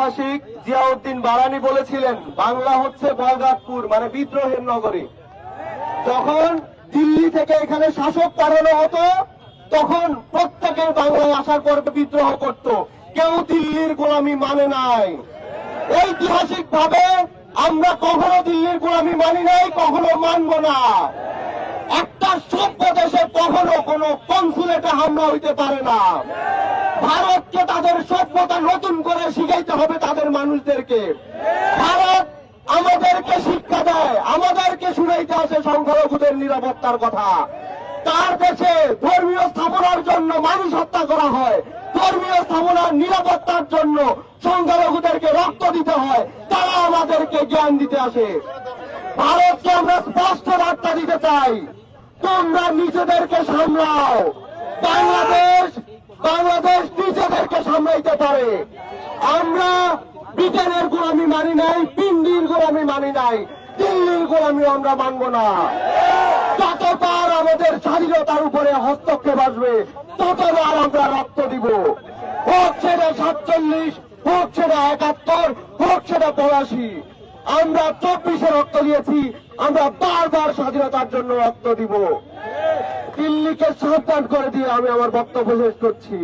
ঐতিহাসিক জিয়াউদ্দিন বারানী বলেছিলেন, বাংলা হচ্ছে বলগাটপুর, মানে বিদ্রোহের নগরী। যখন দিল্লি থেকে এখানে শাসক পাঠানো হতো, তখন প্রত্যেকে বাংলায় আসার পর বিদ্রোহ করত, কেউ দিল্লির গোলামি মানে নাই। ঐতিহাসিক ভাবে আমরা কখনো দিল্লির গোলামি মানি নাই, কখনো মানব না। একটা সভ্য দেশে কখনো কোনো কনসুলেটে হামলা হইতে পারে না। ভারতকে তাদের সভ্যতা নতুন করে শিখাইতে হবে তাদের মানুষদেরকে। ভারত আমাদেরকে শিক্ষা দেয়, আমাদেরকে শুনাইতে আসে সংখ্যালঘুদের নিরাপত্তার কথা। তার দেশে ধর্মীয় স্থাপনার জন্য মানুষ হত্যা করা হয়, ধর্মীয় স্থাপনার নিরাপত্তার জন্য সংখ্যালঘুদেরকে রক্ত দিতে হয়, তারা আমাদেরকে জ্ঞান দিতে আসে। ভারতকে আমরা স্পষ্ট বার্তা দিতে চাই, তোমরা নিজেদেরকে সামলাও। বাংলাদেশ নিজেদেরকে সামলাইতে পারে। আমরা ব্রিটেনের গোলামি মানি নাই, পিন্ডির গোলামি মানি নাই, দিল্লির গোলামি আমরা মানব না। যতবার আমাদের স্বাধীনতার উপরে হস্তক্ষেপ আসবে, ততবার আমরা রক্ত দিব। হোক সেটা 47, হোক সেটা 71, হোক সেটা 82। আমরা 24-এ রক্ত দিয়েছি, আমরা বারবার স্বাধীনতার জন্য রক্ত দিব। দিল্লিকে সাবধান করে দিয়ে আমি আমার বক্তব্য শেষ করছি।